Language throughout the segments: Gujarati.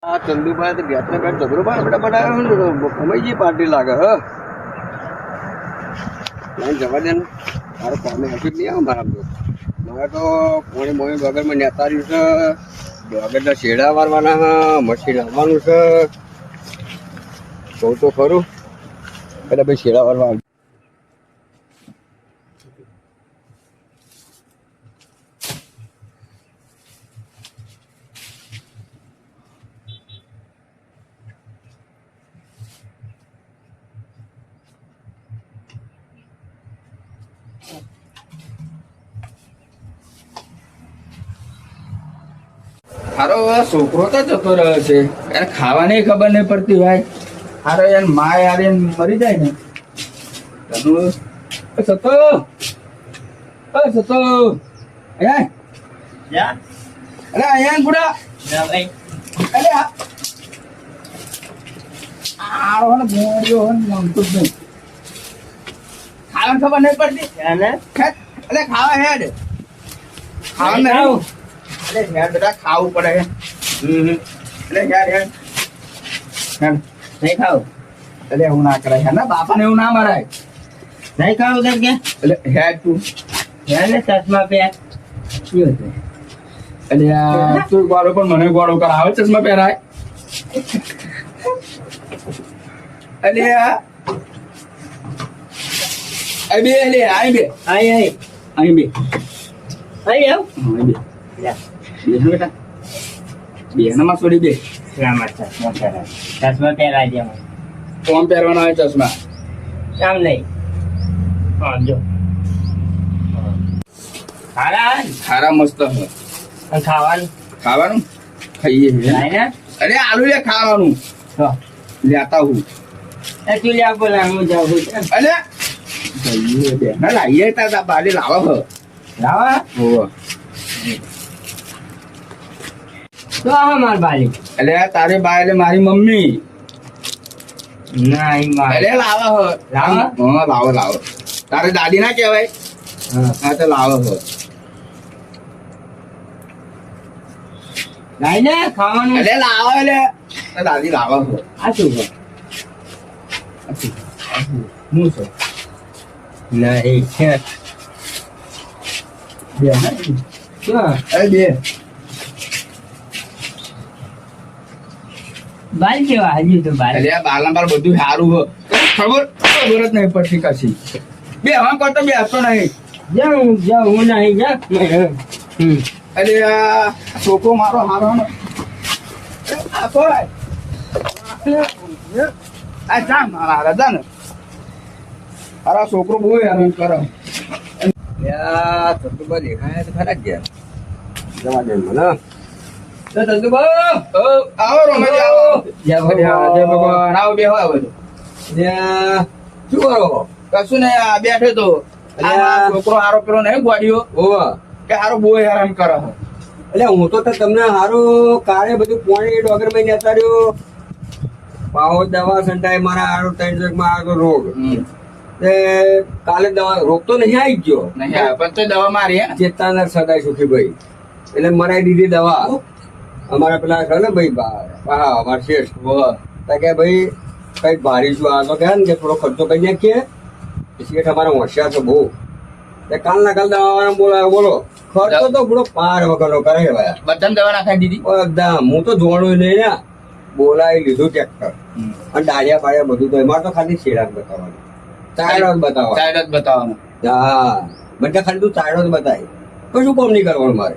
આ ચંદુભાઈ તો ગેસના પેટ ઝઘડો આપણે બનાવ્યો ને તો કમાઈ પાર્ટી લાગે હ લાઈન જવા દે ને મારે કોમે હજુ જ નહીં આવે મારા મારે તો પોણી મોણી વગરમાં નેતાર્યું છે વગરના શેડા વારવાના હ મશીન આવવાનું છે કહું તો ખરું એટલે ભાઈ શેડા વારવા હારો છોકરો તો જતો રહ્યો છે એને ખાવાની ખબર નહીં પડતી ભાઈ હારો યાર માં યાર એને મરી જાય ને તનું સતો સતો અહીંયા અરે અહીંયા ગુડા અરે આવો ને બોડ્યો ને મમતું જ નહીં ખાવાની ખબર નહીં પડતી અરે ખાવા હેડ ખાવા નહીં અરે યાર બેટા ખાવું પડે એટલે યાર યાર નહીં ખાવ એટલે એવું ના કરાય ને બાપાને એવું ના મરાય નહીં ખાવ કે એટલે હેડ તું હેડ ને ચશ્મા પહેર એટલે તું ગોળો પણ મને ગોળો કરાવે ચશ્મા પહેરાય એટલે બે લે આઈ બે અહીં બે બેટા બેનામાં છોડી બે ચશ્મા પહેરાય દે કોણ પહેરવાના હોય ચશ્મા કામ નહીં જો ખારા મસ્ત હોય ખાવાનું ખાવાનું ખાઈએ અરે આલુ લે ખાવાનું લેતા હું ચૂલ્યા બોલા હું જાઉં અરે જઈએ બેના લાવીએ તા બારે લાવો હો લાવા હોવ તો માર બાલી એટલે તારી બા એટલે મારી મમ્મી ના એટલે લાવો હો હા લાવો તારે દાદી ના કહેવાય હા તો લાવો હો લાઈ ને ખાવાનું એટલે લાવો એટલે દાદી લાવો હો આ શું છે હું છે નહીં છે બે અરે બે બાલ કેવા હજુ તો બાલ એટલે બાલના બાલ બધું સારું હો ખબર જ નહીં પડતી કશી બે હવા કરતો બે હતો નહીં જાઉં હું નહીં જા એટલે આ છોકરો મારો હારો ને આ જા મારા રાજા ને અરે છોકરો બહુ હેરાન કરે ચંદુભાઈ દેખાય તો ખરા ગયા જવા દે મને આવો રમેશ આવો જય ભગવાન આવો બે હોય બધું શું કરો કશું નહીં આ બેઠે તો છોકરો હારો પેલો નહીં ગોળ્યો કે હારો બહુ હેરાન કરે એટલે હું તો તમને સારું કાલે બધું પોણી ડોગર માં નેતા રહ્યો પાવો દવા સંટાય મારા હારો 3 જગમાં આવ્યો રોગ કાલે દવા રોગ તો નહીં આવી ગયો નહીં પણ તો દવા મારી ચેતાના સદાય સુખીભાઈ એટલે મરાઈ દીધી દવા અમારા પેલા છે ને ભાઈ હા અમારા શેઠ કે ભાઈ કઈક ભારી છું આ તો કહે ને કે થોડો ખર્ચો કરી નાખીએ શેઠ અમારા હોશિયાર છે બહુ કાલના કાલ દવા બોલાયો બોલો ખર્ચો તો પૂરો પાર વગરનો કરે બધાને દવા નાખાઈ દીધી એકદમ હું તો જોડું નહીં ને બોલાવી લીધું ટ્રેક્ટર અને ડાળિયા પાડ્યા બધું તો એમાં તો ખાલી શેડા જ બતાવવાનું ચાયડો જ બતાવવાનું હા બધા ખાલી તું ચાયડો જ બતાવી કશું કોમ નહીં કરવાનું મારે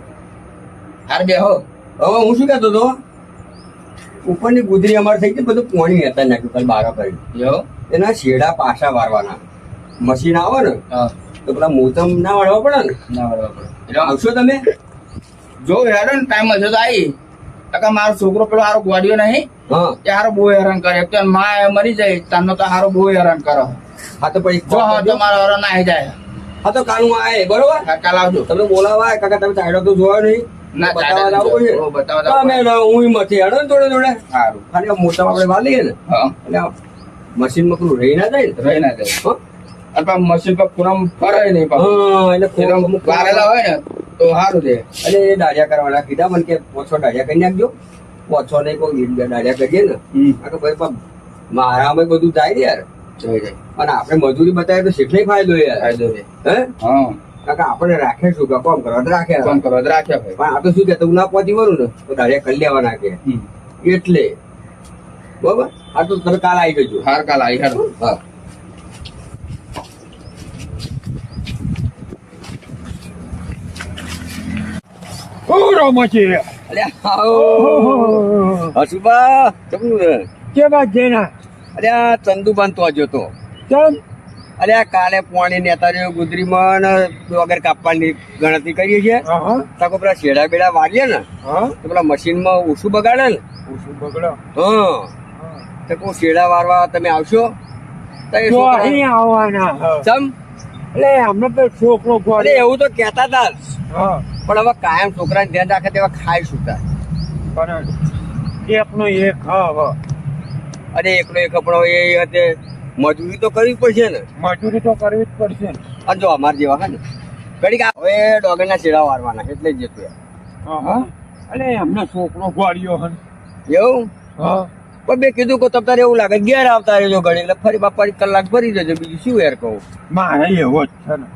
હાર બે હો હવે હું શું કહેતો હતો ઉપરની ગુદરી અમારે થઈ ગઈ બધું પોણી હતા નાખ્યું કાલ બારા કરી એના શેડા પાછા વારવાના મશીન આવે ને તો પેલા મોતમ ના વાળવા પડે ને ના વાળવા પડે એટલે આવશો તમે જો હેડો ને ટાઈમ હશે તો આવી ટકા મારો છોકરો પેલો હારો ગોળ્યો નહીં હા તે હારો બહુ હેરાન કરે તો માં મરી જાય તાનો તો હારો બહુ હેરાન કરો હા તો પછી જો હા તો મારો હારો ના જાય હા તો કાનું આવે બરોબર કાલ આવજો તમે બોલાવા કાકા તમે ચાયડો તો જોયો નહીં ના બતાવવા લાવું છે બતાવવા તમે હું મથી હેડો ને જોડે જોડે સારું ખાલી મોટા આપણે વાળ લઈએ ને એટલે મશીનમાં પેલું રહી ના જાય ને રહી ના જાય અને મશીન પર પૂરમ ફરે નહીં એટલે વારેલા હોય ને તો સારું છે એટલે એ દાડિયા કરવાના કીધા મને કે 500 દાડિયા કરી નાખજો પોછો નહીં કોઈ ઈંડા દાડ્યા કરીએ ને હમ. આ તો ભાઈ પણ મારામાં બધું જાય ને યાર જય જય. અને આપણે મજૂરી બતાવીએ તો શેઠને ફાયદો યાર ફાયદો છે. હે હા કાકા આપણે રાખે શું કે કોમ કરવા તો રાખે કામ કરવા તો રાખ્યા ભાઈ. પણ આ તો શું કે તું ના પહોંચી વળું ને તો દાડિયા કરી લેવાના કે હમ. એટલે બરોબર આ તો તમે કાલ આવી જજો હાર કાલ આવી હાર. હા રોમચી અલ્યા આવો હસુબા કેમનું છે કે બાદ જેના અલ્યા ચંદુબાન તો જોતો ચમ અલ્યા કાલે પાણી નેતા રહ્યો ગુજરીમાં ને વગર કાપવાની ગણતરી કરીએ છીએ હા તાકો પેલા શેડા બેડા વાળીએ ને હા તો પેલા મશીનમાં ઓછું બગાડે ને ઓછું બગડો હા તો કોઈ શેડા વાળવા તમે આવશો તો એ તો છોકરા- અહીં આવવાના ચમ એટલે અમે તો છોકરો અરે ગોળે એવું તો કહેતા હતા જ. હા પણ હવે કાયમ છોકરાને ધ્યાન રાખે તેવા ખાય શું થાય પણ એકનો એક હા અરે એકલો એક કપડો એ હતે મજૂરી તો કરવી પડશે ને મજૂરી તો કરવી જ પડશે ને અને જો અમાર જેવા હે ને ઘડીક હવે ડોગરના છેડા વારવાના એટલે જ જતું હા એટલે એમનો છોકરો ગોળ્યો હન એવું હા પણ મેં કીધું કે તમારે એવું લાગે ઘેર આવતા રહેજો ઘડી એટલે ફરી બાપા કલાક ભરી દેજો બીજું શું યાર કહું મારે એવો જ છે ને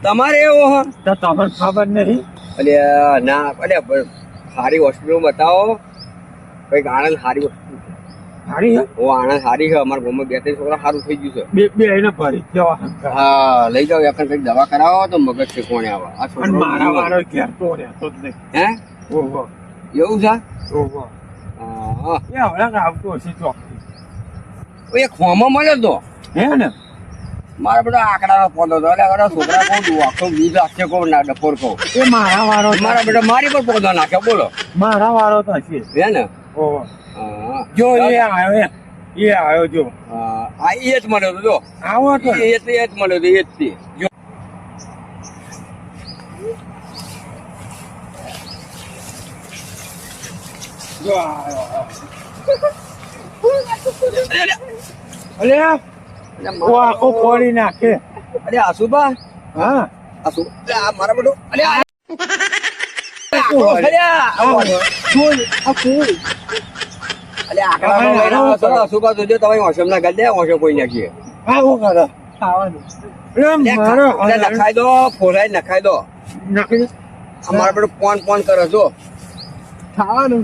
તમારે એવો હા તો તમને ખબર નહીં અલ્યા ના અલ્યા સારી હોસ્પિટલ બતાવો કઈક આણંદ સારી વસ્તુ છે સારી હે ઓ આણંદ સારી છે અમારા ગામમાં બે ત્રણ છોકરા સારું થઈ ગયું છે બે એને ભરી જ જવા હા લઈ જાઓ યાર કઈક દવા કરાવો તો મગજ છે કોણે આવે આ અને મારા છોકરો વાળો ઘેર તો રહેતો જ નહીં હે ઓહો એવું છે ઓહો હા એ હમણાં આવતો હશે ચોકથી એ ખોમાં મળ્યો તો હે ને મારા બધા આંકડાનો પોતો હતો એટલે આગળ છોકરા કહું આખો દૂધ રાખશે કહું ના ડફોર કહું એ મારા વાળો મારા બેટા મારી પર પોતો નાખ્યો બોલો મારા વાળો તો હશે હે ને ઓહો હા જો એ આવ્યો જો આ એ જ મળ્યો હતો જો આવો તો એ જ મળ્યો હતો એ જ તે જો જો આવ્યો અલે ઓ આખો ફોડી નાખે અરે આસુબા હા આસુ આ મારા બેટો અરે આ આસુબા જોજો તમે ઓસમ ના ગાલ દે ઓસો કોઈ નાખીએ આવો કરો ખાવાનું મારો નખાઈ દો ફોરાઈ નખાઈ દો નાખી આ મારા બેટો પોન પોન કરે છો ખાવાનું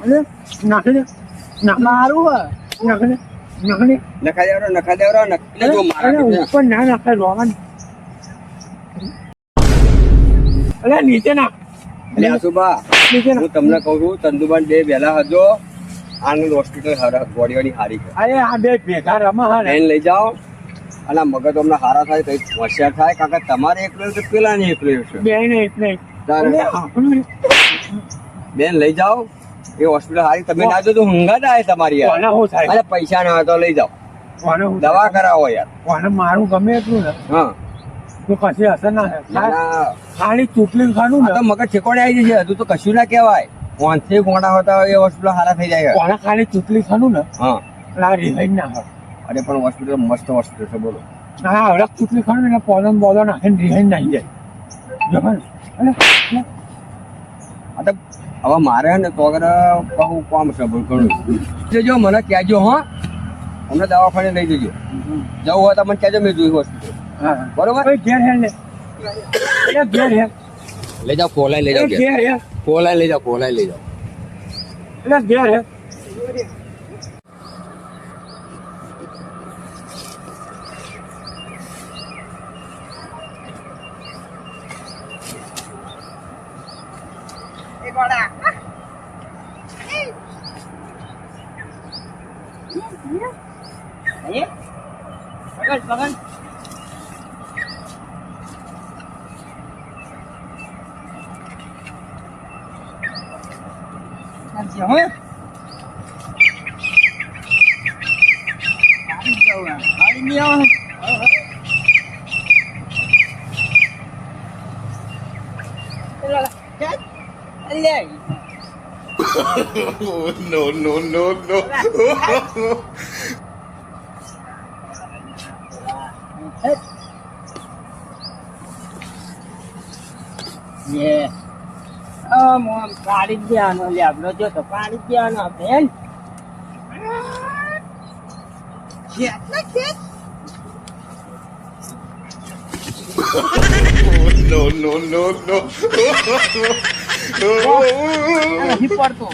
અલે નાખી દે મારું નાખી દે નખાઈ દેવરો એટલે જો મારા બેટા ઉપર ના નાખાય રોવાનું અલે નીચે નાખ એટલે આસુબા નીચે હું નાખ તમને કહું છું ચંદુબાન બે વહેલા હજો આનંદ હોસ્પિટલ બોડીઓની હારી છે અરે આ બે ભેગા રમા હા ને લઈને લઈ જાઓ અને આ મગજ અમને હારા થાય કઈ હોશિયાર થાય કાકા તમારે એકલો તો પેલા ને એકલો છે બે ને એટલે તારે અલે આપણું બેન લઈ જાઓ એ હોસ્પિટલ હારી તમે ના જો તો હંગાત આવે તમારી યાર કોને હું થાય અરે પૈસા ના હોય તો લઈ જાઓ કોને હું દવા કરાવો યાર કોને મારું ગમે એટલું ને હા તો કશી અસર ના ના, થાય ના. ખાલી ચૂકલી ખાનું આ તો ને મગજ ઠેકોડે આવી જશે હજુ તો કશું ના કહેવાય પાંચથી ગોળા હોતા હોય એ હોસ્પિટલ હારા થઈ જાય કોને ખાલી ચૂકલી ખાનું ને હા એટલે આ રિહાઈ ના હોય અરે પણ હોસ્પિટલ મસ્ત હોસ્પિટલ છે બોલો હા હળક ચૂકલી ખાનું ને પોલન બોલો નાખીને રિહાઈ નાઈ જાય જમા અલે આ તો હવે મારે ને તો અગર કહું કામ છે બોલ ઘણું જજો મને કહેજો હા અમને દવાખાને લઈ જજો જવું હોય તો મને કહેજો મેં જોયું હોસ્પિટલ હા બરોબર ઓય ઘેર હે ને એ ઘેર હે લઈ જાઓ ફોલાઈ લઈ એ જાઓ ઘેર હે ફોલાઈ લઈ જાઓ ફોલાઈ લઈ જાઓ એટલે ઘેર હે No, no, no, no. પાડી જ દેવાનો લેબડો જો તો પાડી જ દેવાનો બેન નથી પડતો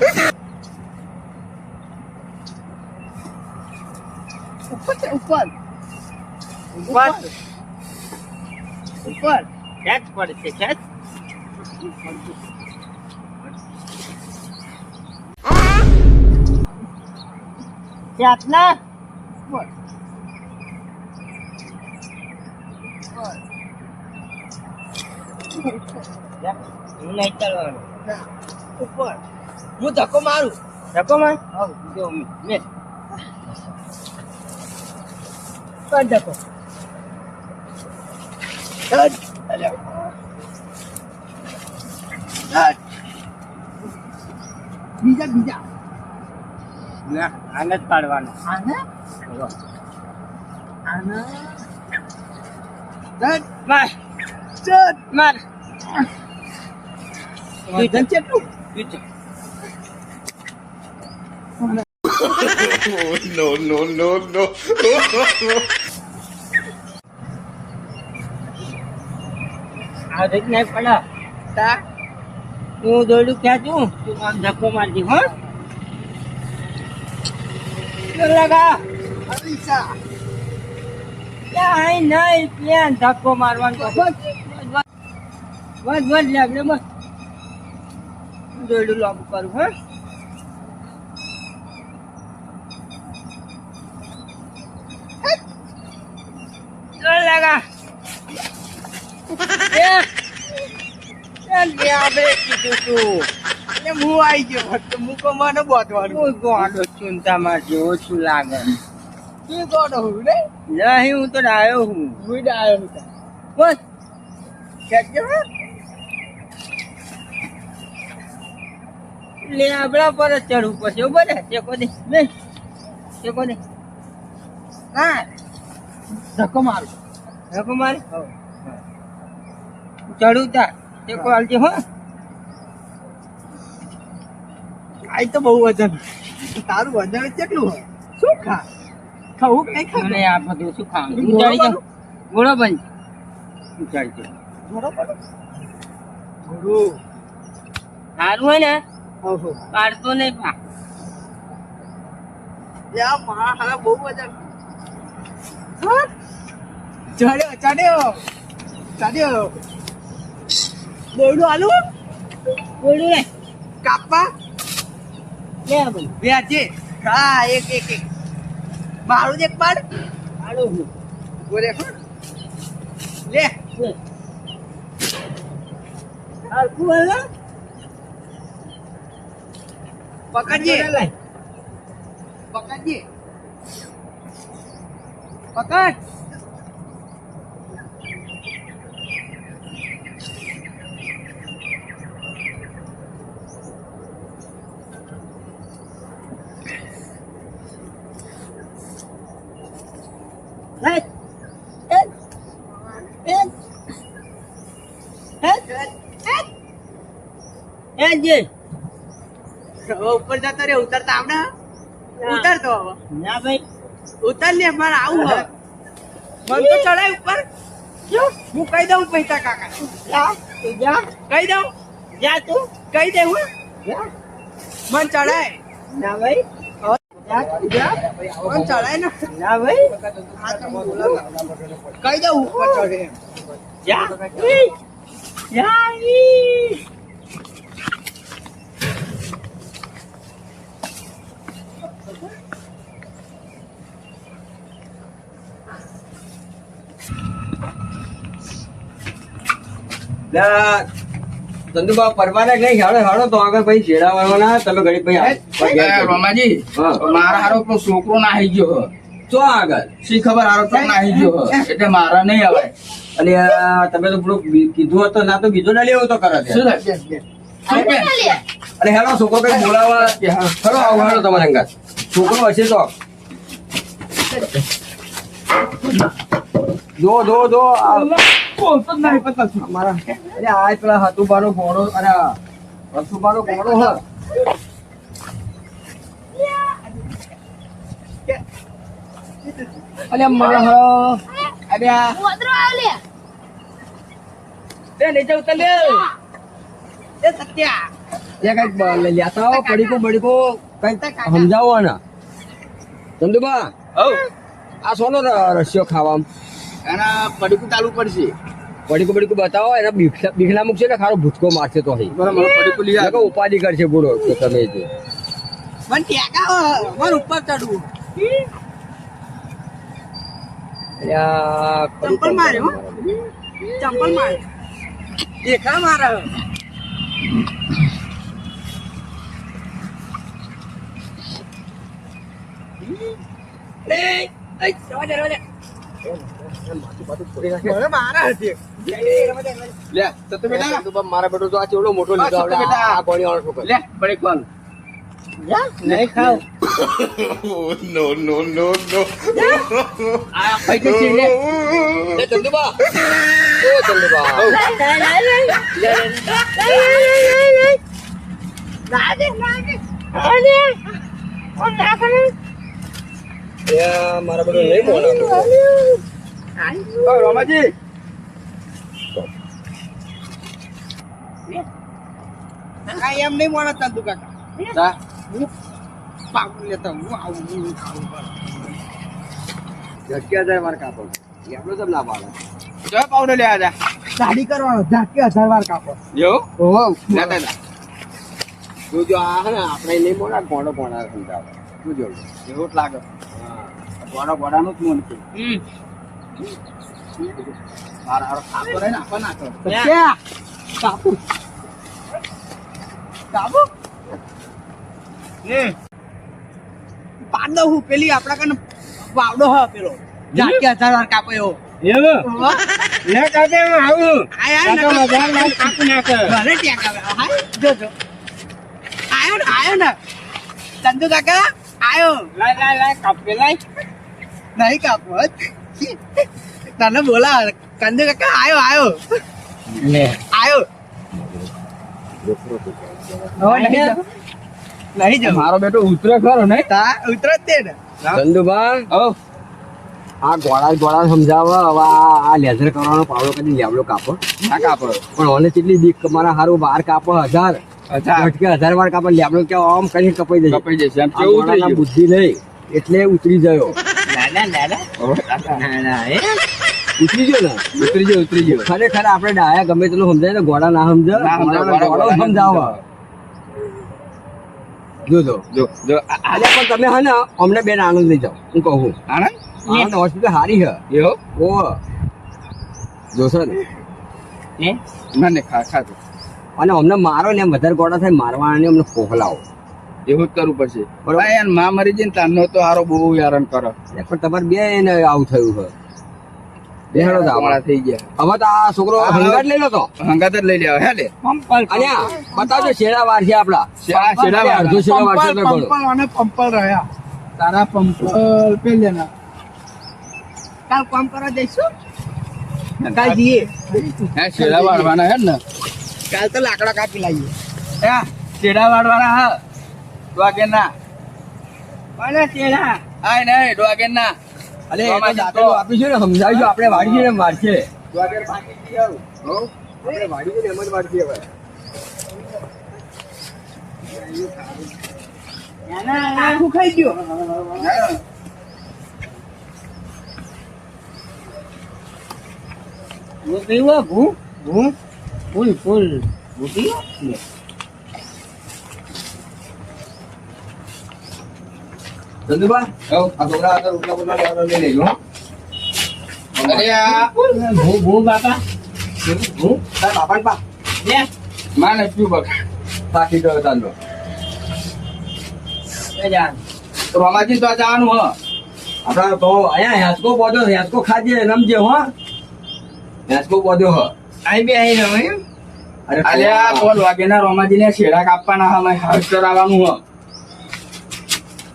ઉપર છે, ઉપર ઉપર ઉપર ખેંચ પડશે ખેંચ ખેંચ ના ઉપર હું નહીં કરવાનું ઉપર હું ધક્કો મારું ધક્કો માર જો મેં કર ધક્કો બીજા બીજા ના આને જ પાડવાનો આને આને માર ચટ માર વજન કેટલું આ રીત નહીં પડે તા હું દોડું ખેંચું તું આમ ધક્કો મારજી હો લગા અરીસા ત્યાં નહીં ત્યાં ધક્કો મારવાનો બસ બસ લેબડે બસ દોડું લાગુ કરું હો લગા બે કીધું તું એટલે હું આવી ગયો ફક્ત મૂકો મને બોધવાનું હું ગોડો ચિંતા મારજે ઓછું લાગે શું કોણ હું ને નહીં હું તો ડાયો હું હું ડાયો નતા બસ ખેંચજો લેબડા પર જ ચડવું પડશે ઉભો રે ટેકો દે નહીં ટેકો દે હા ધક્કો મારું ધક્કો મારે ચડું તા ટેકો હાલજે હો આઈ તો બહુ વજન તારું વજન કેટલું હોય શું ખા ખાવું કે નહીં ખાવું મને આ બધું શું ખાવાનું ઉચાડી જાઓ ગોળો બંધ ઉચાડી જાઓ બરોબર ગુરુ સારું હોય ને ઓહો પાડતો નહીં પા યા મારા હારા બહુ વજન હા ચડ્યો ચડ્યો ચડ્યો દોડું આલું ગોળું રે કાપા લે ભાઈ વ્યાજે હા એક એક એક મારું જ એક પાડ આડો હું બોલે લે હરખું હોય પકડજે લાય પકડજે પકડ Hết. Hết gì? હવે ઉપર જતો રે ઉતરતા આવડે ઉતરતો હવે ના ભાઈ ઉતર લે મારે આવું હવે મન તો ચડાય ઉપર જો હું કહી દઉં પૈસા કાકા જા તું જા કહી દઉં જા તું કહી દે હું જા મન ચડાય ના ભાઈ જા તું જા મન ચડાય ને ના ભાઈ કહી દઉં ઉપર ચડે એમ. જા જા ઈ. ચંદુબા પરવાને નહીં હાડો હાડો તો આગળ ભાઈ છેડા વાળવાના તમે ઘડી ભાઈ રોમાજી હા. મારા હારો પેલો છોકરો નાહી ગયો હ. ચો આગળ શી ખબર હારો તો નાહી ગયો હ. એટલે મારા નહીં આવે અને તમે તો પેલું કીધું હતું ના તો બીજો ના લેવો તો કરે છે. શું થાય? શું બેન? અને હેલો છોકરો કઈ બોલાવા ખરો આવું હેલો તમારે અંગાત છોકરો હશે તો જો બોલતો જ નહીં પતા છું. અમારા અરે આ પેલા હતું બારો ઘોડો અરે અશુભાનો ઘોડો હ અલે માર અરે આ તે નીચે ઉતર લે એ સત્યા એ કઈક લેતા આવો પડીકો કઈક સમજાવો ને ચંદુબા હવ આ સોનો રસ્યો ખાવામાં એના પડીકું ચાલુ પડશે પડીકો બતાવો એના બીખલા મૂકશે ને ખારો ભૂચકો મારશે તો અહીં બરાબર પડીકું લઈ નકર ઉપાધિ કરશે પૂરો તો તમે જે મને ટેકા માર ઉપર ચડવું અલ્યા, ચંપલ માર્યો ચંપલ માર્યો દેખા મારા મારા હતી લે તો તું બેટા ચંદુબા, મારા બેટો તો આ ચેવડો મોટો લીધો બસ તો આપણે બેટા. આ કોણી વાળો છોકરો લે પડીક વાળું નહીં ખાવ આ પૈકી છે લે એ ચંદુબા ઓ ચંદુબા એ મારા બેટો નહીં બોલાતો ઓ રોમાજી આ એમ નહીં મળે તંતુ કાકા તા પાકું લેતા હું આવું હું ખાવું ઝટક્યા જાય મારે કાપડ આપણો તો ના પાડે જો પાવડો લે આજા દાઢી કરવાનો ઝાટકે 1000 વાર કાપો જો ઓહો લેતા જા તું જો આ હે ને આપણે નહીં બોલા કોણો કોણા સમજાવે તું જો એવું જ લાગે ગોડા ગોડાનું જ મન છે મારા હારો ખાતો રહે ને આપા નાખો ક્યાં કાપુ કાપુ પાડો હું પેલી આપડા કને પાવડો હ પેલો ઝાટકે 1000 વાર કાપો એવો એવું ઓહો. લે કાતે હું આવું આયા ને કાકા મજાક ના કાપી નાખે ભલે ટેકા હાય જો જો આયો ને ચંદુ કાકા આયો લાય કાપી લાય નહીં કાપો તને બોલા ચંદુ કાકા આયો લે આયો નહીં જો મારો બેટો ઉતરે ખરો નહીં તા ઉતર જ દે ને ચંદુબા ઓ આ ગોળા સમજાવે હવે આ લેઝર કરવાનો પાવડો કદી લેવડો કાપો ના કાપો પણ મને કેટલી બીક મારા હારું બાર કાપો 1000 અચ્છા ઝટકે 1000 વાર કાપો લેવડો કે આમ કરીને કપાઈ જશે કપાઈ જશે એમ આ કેવું ઉતરી ગોળાના ગયું બુદ્ધિ નહીં એટલે ઉતરી ગયો ઓ કાકા ઉતરી ગયો ને ઉતરી ગયો ખરેખર આપણે ડાયા ગમે તેટલું સમજાય ને ગોળા ના સમજે ના સમજાય, ગોળો ગોળા સમજાવો જોજો જો અલ્યા પણ તમે હે ને અમને બેન આનંદ લઈ જાઓ હું કહું આનંદ આનંદ હોસ્પિટલ હારી હે એવો ઓ જોશો ને મને ખાતું અને અમને મારો ને એમ વધારે ગોળા થાય મારવાને અમને ખોખલાવો એવું જ કરવું પડશે બરોબર. ભાઈ યાર માં મરી જઈને તારનો તો હારો બહુ હેરાન કરો પણ તમારે બે ને આવું થયું છે બેહાડો તો મોડા આવા. થઈ ગયા હવે તો આ છોકરો હંગાટ લઈ લો તો હંગાત જ લઈ લેવા હે લે અને આ બતાવજો શેડા વાર છે આપડા શેડા વાર. અડધો શેડા વાર છે એટલે ગણો. પંપલ અને પંપલ રહ્યા તારા પંપલ પેલેના કાલ કામ કરવા જઈશું કાલ જઈએ હે શેડા વાળવાના હે ને કાલ તો લાકડા કાપી લાવીએ હે શેડા વાળવાના હા ડોગે ના કોને તેડા આય નહીં ડોગે ના અલે એ તો દાંતેલું આપીશું ને સમજાવીશું આપણે વાડીશું ને મારશે ડોગે પાકી ગયો હો? આપણે વાડીશું ને એમ જ વાડીએ હવે. આખું ખાઈ ગયો હું પીવો ભૂ ભૂ ફૂલ ફૂલ હું પીવો ચંદુબા હો. આ છોકરા આગળ રોટલા બોટલા લેવાનો લઈ લેજો હો. અરે આ ભૂ ભૂ બાપા હું તારા બાપાને પા લે માને શું બક પાકી ગયો તાંડો જા રોમાજી તો આ જવાનું હ આપડા તો અહીંયા હેસકો બોધ્યો હેસકો ખાજે રમજે હો હેસકો બોધ્યો હ અહીં બે અહીં રહો એમ અરે અલ્યા તો વાગેના રોમાજીને શેડા કાપવાના હમે હાથ કરાવવાનું હ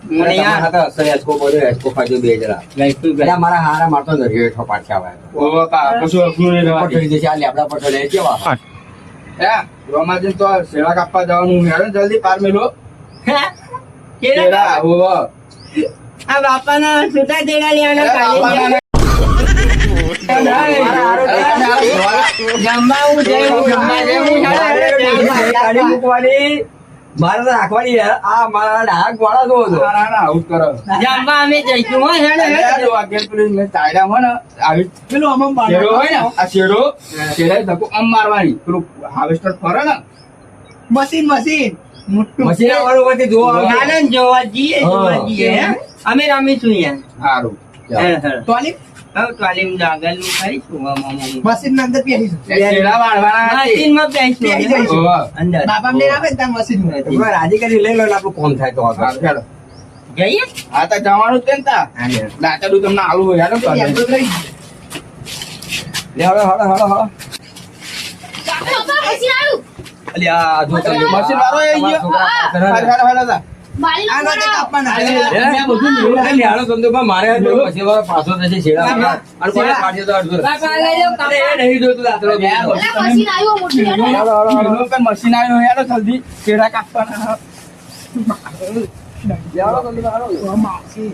મને યાર હતા હેસકો બોધ્યો હેસકો ખાજો બે જરા લાઈટ અલ્યા મારા હારા મારતો નથી હેઠો પાછા આવે ઓ કા કશું અફલું નહીં રહેવા દે. પટડી જશે આ લેબડા પટડે કેવા હે રોમાજી તો શેડા કાપવા જવાનું હેડો ને જલ્દી પાર મેલો હે? કેળા શેડા હોવો આ બાપાના છૂટા તેડા લેવાના કાલે બાપાના- જમવા હું જઈ જમવા જઈ ગાડી મૂકવાની મારે તો રાખવાની યાર. આ મારા ડાક વાળા જો હતો. આવું કરો જમવા અમે જઈશું હો હેડો અરે આ જો આ ગેટ પેલી મેં ચાયડા હોય ને આવી પેલું આમાં શેડો હોય ને બાંધો. આ શેડો શેડા ધક્કો આમ મારવાની પેલું હાર્વેસ્ટર ફરે ને મશીન મોટું મશીન આવવાનું પછી જોવા આવે. આનંદ જોવા જઈએ જોવા જઈએ હે? અમે રમીશું યાર સારું ટોલી હવે તાલીમ આગળનું કરીશું આમાં. મશીન ના અંદર પહેરીશું શેડા વાળવાના છે. મશીનમાં બેસીશું બેસી જઈશું. હોવે. અંદર બાપા ને આવે ને ત્યાં મશીન હોય. તમે રાજી કરી લઈ લો ને આપણું કોમ થાય તો આગળ. સારું, ચાલો. જઈએ આ તો જવાનું જ છે ને તા દાચાડું તમને આલુ હોય યાર તો એમ તો લઈ જઈએ. લે હળો હળો હળો હળો. અલી આ જો તમે મશીન વાળો આવી ગયો. હાલો, હાલો, હાલો, તા. આ નહોતે કાપવાના. અરે, હે? મેં બધું જોયું. અરે લ્યાડો ધંધોમાં મારે જો પછી વાળો પાછો થશે શેડા વાળા. અને કોઈ પાછો તો અડધો. અરે એ નહીં જોતું દાતરો મેં આ બધું તમે મેં પણ મશીન આવ્યું યાર જલ્દી શેડા કાપવાના તો માસી